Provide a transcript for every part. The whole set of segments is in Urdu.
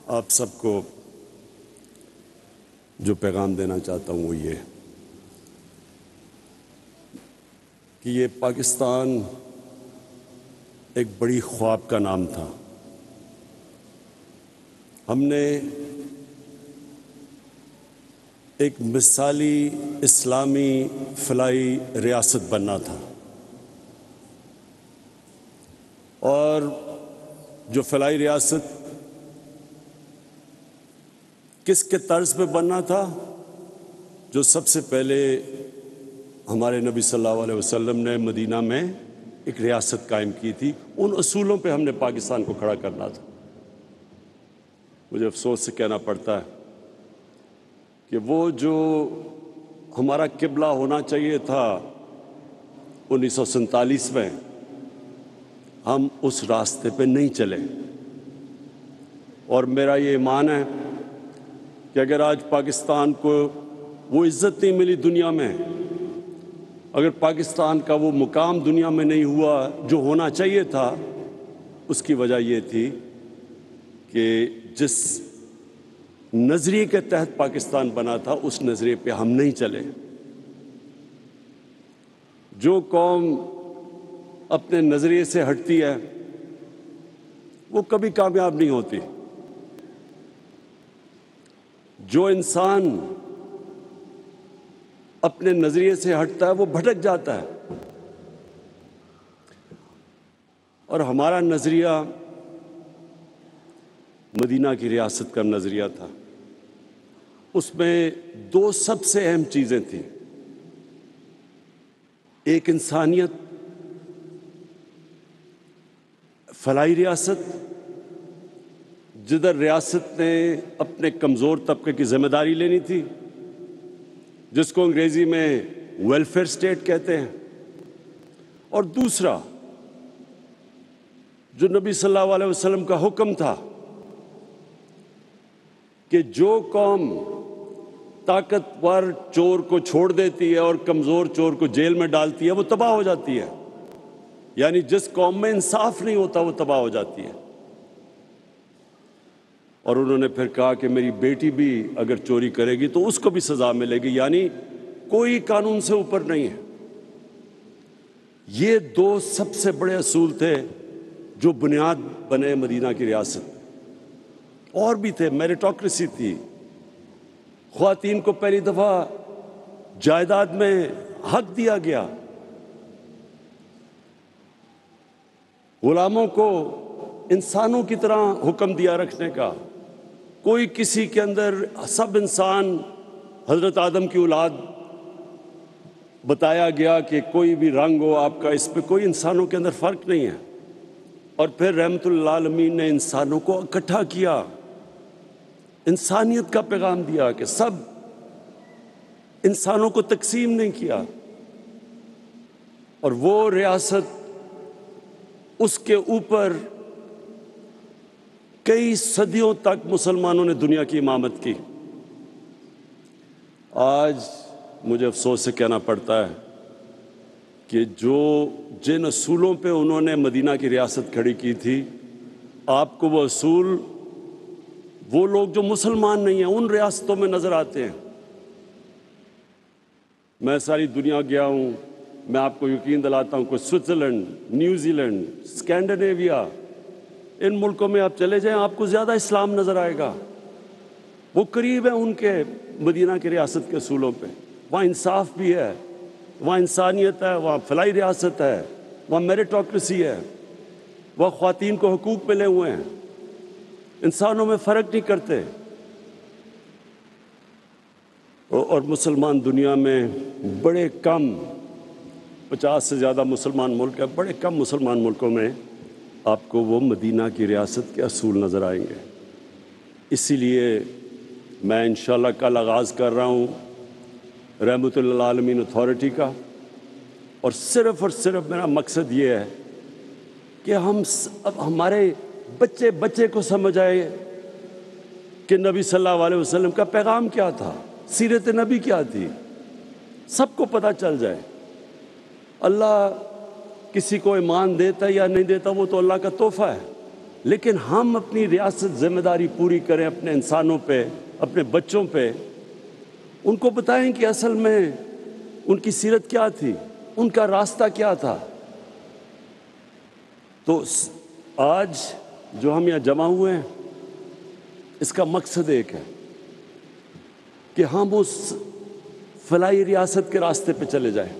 آپ سب کو جو پیغام دینا چاہتا ہوں وہ یہ کہ یہ پاکستان ایک بڑی خواب کا نام تھا۔ ہم نے ایک مثالی اسلامی فلاحی ریاست بننا تھا، اور جو فلاحی ریاست کس کے طرز پہ بننا تھا؟ جو سب سے پہلے ہمارے نبی صلی اللہ علیہ وسلم نے مدینہ میں ایک ریاست قائم کی تھی، ان اصولوں پہ ہم نے پاکستان کو کھڑا کرنا تھا۔ مجھے افسوس سے کہنا پڑتا ہے کہ وہ جو ہمارا قبلہ ہونا چاہیے تھا 1947 میں، ہم اس راستے پہ نہیں چلے۔ اور میرا یہ ایمان ہے کہ اگر آج پاکستان کو وہ عزت نہیں ملی دنیا میں، اگر پاکستان کا وہ مقام دنیا میں نہیں ہوا جو ہونا چاہیے تھا، اس کی وجہ یہ تھی کہ جس نظریے کے تحت پاکستان بنا تھا اس نظریے پہ ہم نہیں چلے۔ جو قوم اپنے نظریے سے ہٹتی ہے وہ کبھی کامیاب نہیں ہوتی۔ جو انسان اپنے نظریے سے ہٹتا ہے وہ بھٹک جاتا ہے، اور ہمارا نظریہ مدینہ کی ریاست کا نظریہ تھا۔ اس میں دو سب سے اہم چیزیں تھیں، ایک انسانیت، فلاحی ریاست جدھر ریاست نے اپنے کمزور طبقے کی ذمہ داری لینی تھی، جس کو انگریزی میں ویلفیئر اسٹیٹ کہتے ہیں، اور دوسرا جو نبی صلی اللہ علیہ وسلم کا حکم تھا کہ جو قوم طاقتور چور کو چھوڑ دیتی ہے اور کمزور چور کو جیل میں ڈالتی ہے وہ تباہ ہو جاتی ہے، یعنی جس قوم میں انصاف نہیں ہوتا وہ تباہ ہو جاتی ہے۔ اور انہوں نے پھر کہا کہ میری بیٹی بھی اگر چوری کرے گی تو اس کو بھی سزا ملے گی، یعنی کوئی قانون سے اوپر نہیں ہے۔ یہ دو سب سے بڑے اصول تھے جو بنیاد بنے مدینہ کی ریاست۔ اور بھی تھے، میریٹوکریسی تھی، خواتین کو پہلی دفعہ جائیداد میں حق دیا گیا، غلاموں کو انسانوں کی طرح حکم دیا رکھنے کا، کوئی کسی کے اندر، سب انسان حضرت آدم کی اولاد بتایا گیا کہ کوئی بھی رنگ ہو آپ کا، اس پہ کوئی انسانوں کے اندر فرق نہیں ہے۔ اور پھر رحمت للعالمین نے انسانوں کو اکٹھا کیا، انسانیت کا پیغام دیا کہ سب انسانوں کو تقسیم نہیں کیا، اور وہ ریاست اس کے اوپر کئی صدیوں تک مسلمانوں نے دنیا کی امامت کی۔ آج مجھے افسوس سے کہنا پڑتا ہے کہ جن اصولوں پہ انہوں نے مدینہ کی ریاست کھڑی کی تھی، آپ کو وہ اصول وہ لوگ جو مسلمان نہیں ہیں ان ریاستوں میں نظر آتے ہیں۔ میں ساری دنیا گیا ہوں، میں آپ کو یقین دلاتا ہوں کہ سوئٹزرلینڈ، نیوزی لینڈ، اسکینڈینیویا، ان ملکوں میں آپ چلے جائیں آپ کو زیادہ اسلام نظر آئے گا، وہ قریب ہیں ان کے مدینہ کی ریاست کے اصولوں پہ۔ وہاں انصاف بھی ہے، وہاں انسانیت ہے، وہاں فلاحی ریاست ہے، وہاں میریٹوکریسی ہے، وہاں خواتین کو حقوق ملے ہوئے ہیں، انسانوں میں فرق نہیں کرتے۔ اور مسلمان دنیا میں بڑے کم، 50 سے زیادہ مسلمان ملک ہیں، بڑے کم مسلمان ملکوں میں آپ کو وہ مدینہ کی ریاست کے اصول نظر آئیں گے۔ اسی لیے میں انشاءاللہ کل آغاز کر رہا ہوں رحمت للعالمین اتھارٹی کا، اور صرف میرا مقصد یہ ہے کہ اب ہمارے بچے کو سمجھ آئے کہ نبی صلی اللہ علیہ وسلم کا پیغام کیا تھا، سیرت نبی کیا تھی، سب کو پتہ چل جائے۔ اللہ کسی کو ایمان دیتا یا نہیں دیتا وہ تو اللہ کا تحفہ ہے، لیکن ہم اپنی ریاست ذمہ داری پوری کریں اپنے انسانوں پہ، اپنے بچوں پہ، ان کو بتائیں کہ اصل میں ان کی سیرت کیا تھی، ان کا راستہ کیا تھا۔ تو آج جو ہم یہاں جمع ہوئے ہیں، اس کا مقصد ایک ہے کہ ہم اس فلاحی ریاست کے راستے پہ چلے جائیں،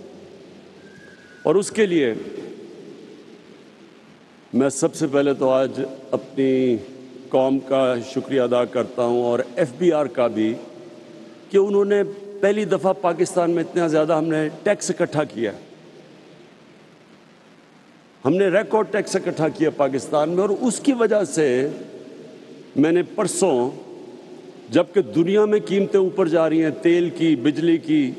اور اس کے لیے میں سب سے پہلے تو آج اپنی قوم کا شکریہ ادا کرتا ہوں، اور FBR کا بھی، کہ انہوں نے پہلی دفعہ پاکستان میں اتنا زیادہ ہم نے ٹیکس اکٹھا کیا، ہم نے ریکارڈ ٹیکس اکٹھا کیا پاکستان میں، اور اس کی وجہ سے میں نے پرسوں، جبکہ دنیا میں قیمتیں اوپر جا رہی ہیں، تیل کی، بجلی کی،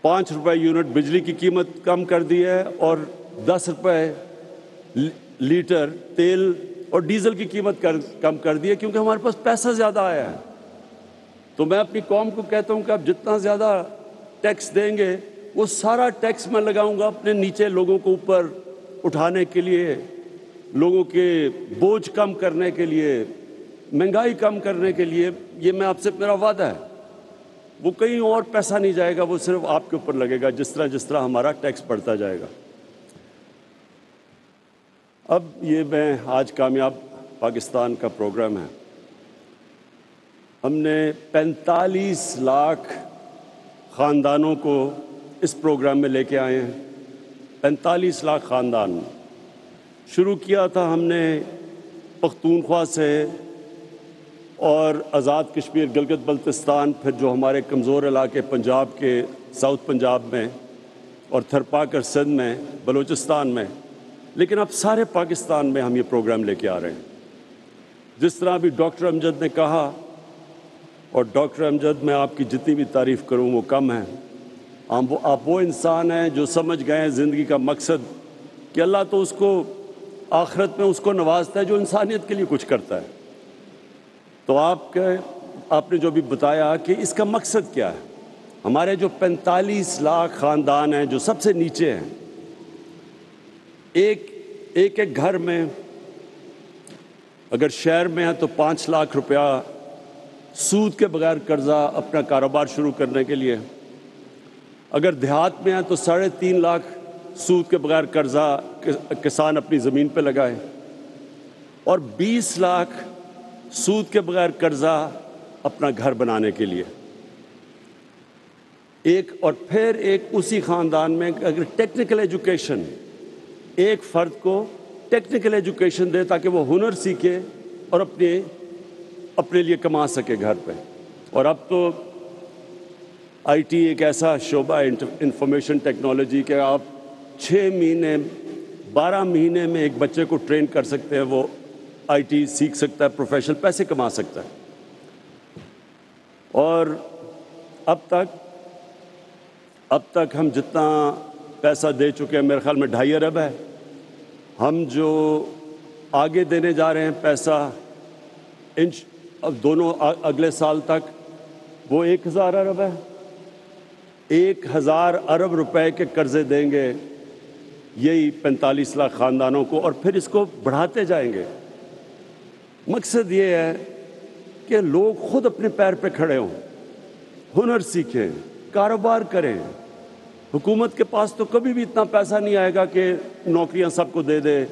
5 روپے یونٹ بجلی کی قیمت کم کر دی ہے، اور 10 روپے لیٹر تیل اور ڈیزل کی قیمت کم کر دی ہے، کیونکہ ہمارے پاس پیسہ زیادہ آیا ہے۔ تو میں اپنی قوم کو کہتا ہوں کہ آپ جتنا زیادہ ٹیکس دیں گے، وہ سارا ٹیکس میں لگاؤں گا اپنے نیچے لوگوں کو اوپر اٹھانے کے لیے، لوگوں کے بوجھ کم کرنے کے لیے، مہنگائی کم کرنے کے لیے۔ یہ میں آپ سے میرا وعدہ ہے، وہ کہیں اور پیسہ نہیں جائے گا، وہ صرف آپ کے اوپر لگے گا، جس طرح ہمارا ٹیکس بڑھتا جائے گا۔ اب یہ میں آج کامیاب پاکستان کا پروگرام ہے، ہم نے 45 لاکھ خاندانوں کو اس پروگرام میں لے کے آئے ہیں۔ 45 لاکھ خاندان شروع کیا تھا ہم نے پختونخوا سے، اور آزاد کشمیر، گلگت بلتستان، پھر جو ہمارے کمزور علاقے پنجاب کے، ساؤتھ پنجاب میں، اور تھرپاکر سندھ میں، بلوچستان میں، لیکن اب سارے پاکستان میں ہم یہ پروگرام لے کے آ رہے ہیں۔ جس طرح ابھی ڈاکٹر امجد نے کہا، اور ڈاکٹر امجد میں آپ کی جتنی بھی تعریف کروں وہ کم ہے، آپ وہ انسان ہیں جو سمجھ گئے ہیں زندگی کا مقصد، کہ اللہ تو اس کو آخرت میں اس کو نوازتا ہے جو انسانیت کے لیے کچھ کرتا ہے۔ تو آپ نے جو بھی بتایا کہ اس کا مقصد کیا ہے، ہمارے جو 45 لاکھ خاندان ہیں جو سب سے نیچے ہیں، ایک گھر میں اگر شہر میں ہے تو 5 لاکھ روپیہ سود کے بغیر قرضہ اپنا کاروبار شروع کرنے کے لیے، اگر دیہات میں ہے تو 3.5 لاکھ سود کے بغیر قرضہ کسان اپنی زمین پہ لگائے، اور 20 لاکھ سود کے بغیر قرضہ اپنا گھر بنانے کے لیے۔ اور پھر اسی خاندان میں اگر ٹیکنیکل ایجوکیشن، ایک فرد کو ٹیکنیکل ایجوکیشن دے تاکہ وہ ہنر سیکھے اور اپنے لیے کما سکے گھر پہ۔ اور اب تو IT ایک ایسا شعبہ ہے، انفارمیشن ٹیکنالوجی، کہ آپ 6 مہینے 12 مہینے میں ایک بچے کو ٹرین کر سکتے ہیں، وہ IT سیکھ سکتا ہے، پروفیشنل پیسے کما سکتا ہے۔ اور اب تک ہم جتنا پیسہ دے چکے ہیں، میرے خیال میں 2.5 ارب ہے۔ ہم جو آگے دینے جا رہے ہیں پیسہ اب دونوں اگلے سال تک، وہ 1000 ارب ہے۔ 1000 ارب روپے کے قرضے دیں گے یہی 45 لاکھ خاندانوں کو، اور پھر اس کو بڑھاتے جائیں گے۔ مقصد یہ ہے کہ لوگ خود اپنے پیر پہ کھڑے ہوں، ہنر سیکھیں، کاروبار کریں۔ حکومت کے پاس تو کبھی بھی اتنا پیسہ نہیں آئے گا کہ نوکریاں سب کو دے دے۔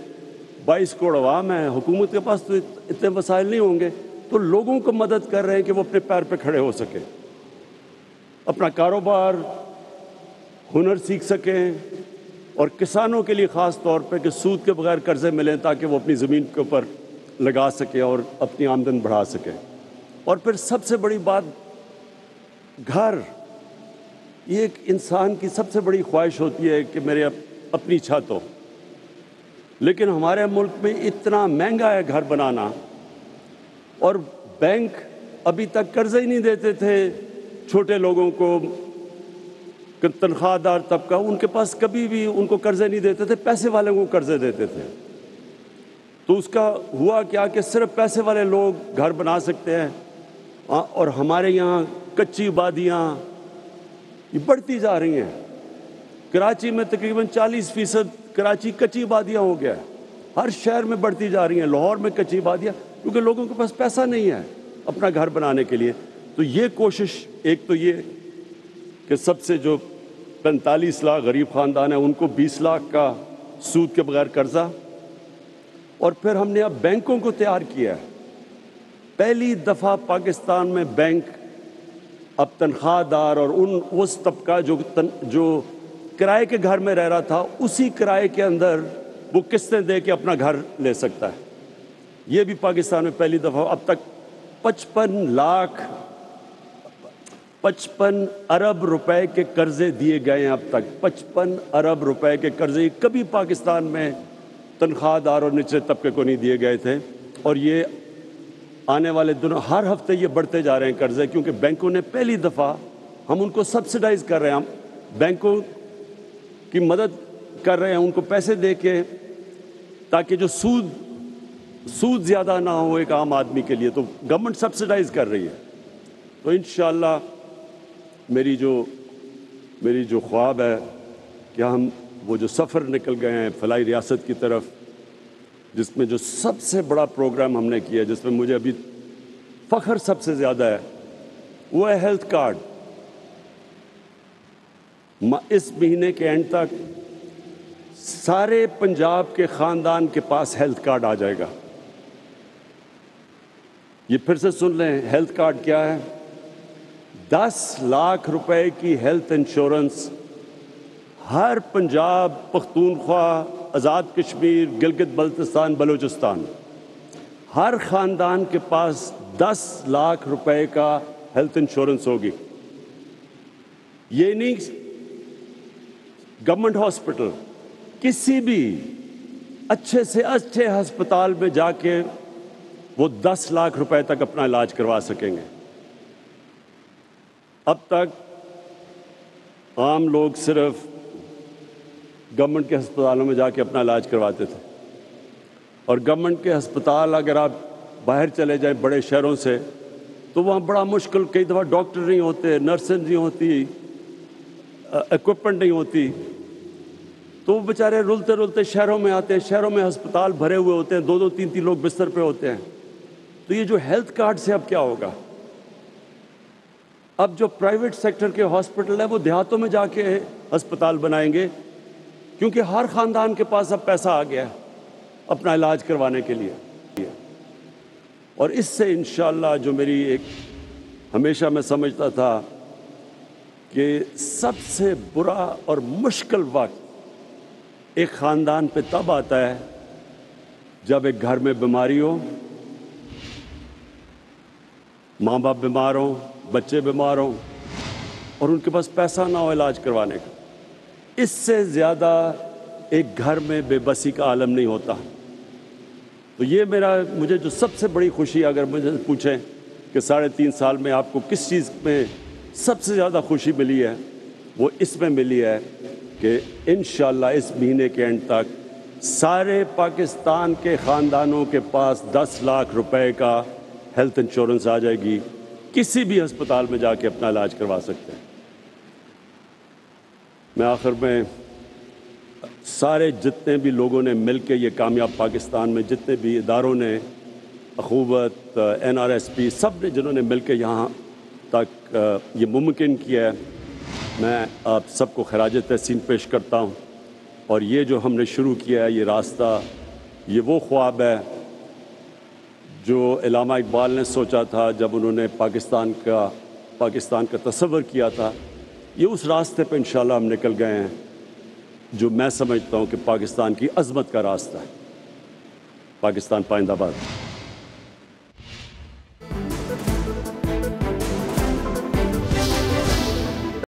22 کروڑ عوام ہے، حکومت کے پاس تو اتنے وسائل نہیں ہوں گے، تو لوگوں کو مدد کر رہے ہیں کہ وہ اپنے پیر پہ کھڑے ہو سکیں، اپنا کاروبار، ہنر سیکھ سکیں، اور کسانوں کے لیے خاص طور پہ کہ سود کے بغیر قرضے ملیں تاکہ وہ اپنی زمین کے اوپر لگا سکے اور اپنی آمدن بڑھا سکے۔ اور پھر سب سے بڑی بات، گھر، یہ ایک انسان کی سب سے بڑی خواہش ہوتی ہے کہ میرے اپنی چھت ہو، لیکن ہمارے ملک میں اتنا مہنگا ہے گھر بنانا، اور بینک ابھی تک قرضے ہی نہیں دیتے تھے چھوٹے لوگوں کو، تنخواہ دار طبقہ، ان کے پاس کبھی بھی ان کو قرضے نہیں دیتے تھے، پیسے والوں کو قرضے دیتے تھے۔ تو اس کا ہوا کیا کہ صرف پیسے والے لوگ گھر بنا سکتے ہیں، اور ہمارے یہاں کچی آبادیاں یہ بڑھتی جا رہی ہیں۔ کراچی میں تقریباً 40% کراچی کچی آبادیاں ہو گیا ہے۔ ہر شہر میں بڑھتی جا رہی ہیں، لاہور میں کچی آبادیاں، کیونکہ لوگوں کے پاس پیسہ نہیں ہے اپنا گھر بنانے کے لیے۔ تو یہ کوشش، ایک تو یہ کہ سب سے جو 45 لاکھ غریب خاندان ہیں ان کو 20 لاکھ کا سود کے بغیر قرضہ، اور پھر ہم نے اب بینکوں کو تیار کیا ہے۔ پہلی دفعہ پاکستان میں بینک اب تنخواہ دار اور اس طبقہ جو کرائے کے گھر میں رہ رہا تھا، اسی کرائے کے اندر وہ قسطیں دے کے اپنا گھر لے سکتا ہے۔ یہ بھی پاکستان میں پہلی دفعہ۔ اب تک 55 ارب روپے کے قرضے دیے گئے ہیں۔ اب تک 55 ارب روپے کے قرضے کبھی پاکستان میں تنخواہ دار اور نچلے طبقے کو نہیں دیے گئے تھے، اور یہ آنے والے دنوں ہر ہفتے یہ بڑھتے جا رہے ہیں قرضے، کیونکہ بینکوں نے پہلی دفعہ، ہم ان کو سبسڈائز کر رہے ہیں، ہم بینکوں کی مدد کر رہے ہیں ان کو پیسے دے کے، تاکہ جو سود زیادہ نہ ہو ایک عام آدمی کے لیے، تو گورنمنٹ سبسڈائز کر رہی ہے۔ تو انشاءاللہ میری جو خواب ہے کہ ہم وہ جو سفر نکل گئے ہیں فلاحی ریاست کی طرف، جس میں جو سب سے بڑا پروگرام ہم نے کیا، جس میں مجھے ابھی فخر سب سے زیادہ ہے، وہ ہے ہیلتھ کارڈ۔ اس مہینے کے اینڈ تک سارے پنجاب کے خاندان کے پاس ہیلتھ کارڈ آ جائے گا۔ یہ پھر سے سن لیں، ہیلتھ کارڈ کیا ہے؟ 10 لاکھ روپے کی ہیلتھ انشورنس ہر پنجاب، پختونخوا، آزاد کشمیر، گلگت بلتستان، بلوچستان، ہر خاندان کے پاس 10 لاکھ روپے کا ہیلتھ انشورنس ہوگی۔ یہ نہیں گورنمنٹ ہاسپٹل، کسی بھی اچھے سے اچھے ہسپتال میں جا کے وہ 10 لاکھ روپے تک اپنا علاج کروا سکیں گے۔ اب تک عام لوگ صرف گورنمنٹ کے ہسپتالوں میں جا کے اپنا علاج کرواتے تھے، اور گورنمنٹ کے ہسپتال اگر آپ باہر چلے جائیں بڑے شہروں سے، تو وہاں بڑا مشکل، کئی دفعہ ڈاکٹر نہیں ہوتے، نرسیں نہیں ہوتی، ایکوپمنٹ نہیں ہوتی، تو وہ بیچارے رلتے رلتے شہروں میں آتے ہیں، شہروں میں ہسپتال بھرے ہوئے ہوتے ہیں، 2 3 لوگ بستر پہ ہوتے ہیں۔ تو یہ جو ہیلتھ کارڈ سے اب کیا ہوگا؟ اب جو پرائیویٹ سیکٹر کے ہاسپٹل ہیں وہ دیہاتوں میں جا کے ہسپتال بنائیں گے، کیونکہ ہر خاندان کے پاس اب پیسہ آ گیا ہے اپنا علاج کروانے کے لیے۔ اور اس سے انشاءاللہ جو میری ایک ہمیشہ میں سمجھتا تھا کہ سب سے برا اور مشکل وقت ایک خاندان پہ تب آتا ہے جب ایک گھر میں بیماری ہو، ماں باپ بیمار ہوں، بچے بیمار ہوں، اور ان کے پاس پیسہ نہ ہو علاج کروانے کا۔ اس سے زیادہ ایک گھر میں بے بسی کا عالم نہیں ہوتا۔ تو یہ مجھے جو سب سے بڑی خوشی، اگر مجھے پوچھیں کہ 3.5 سال میں آپ کو کس چیز میں سب سے زیادہ خوشی ملی ہے، وہ اس میں ملی ہے کہ انشاءاللہ اس مہینے کے اینڈ تک سارے پاکستان کے خاندانوں کے پاس 10 لاکھ روپے کا ہیلتھ انشورنس آ جائے گی، کسی بھی ہسپتال میں جا کے اپنا علاج کروا سکتے ہیں۔ میں آخر میں سارے جتنے بھی لوگوں نے مل کے یہ کامیاب پاکستان میں، جتنے بھی اداروں نے، اخوت، NRSP، سب نے جنہوں نے مل کے یہاں تک یہ ممکن کیا ہے، میں آپ سب کو خراج تحسین پیش کرتا ہوں۔ اور یہ جو ہم نے شروع کیا ہے، یہ راستہ، یہ وہ خواب ہے جو علامہ اقبال نے سوچا تھا جب انہوں نے پاکستان کا تصور کیا تھا۔ یہ اس راستے پہ انشاءاللہ ہم نکل گئے ہیں جو میں سمجھتا ہوں کہ پاکستان کی عظمت کا راستہ ہے۔ پاکستان پائندہ باد۔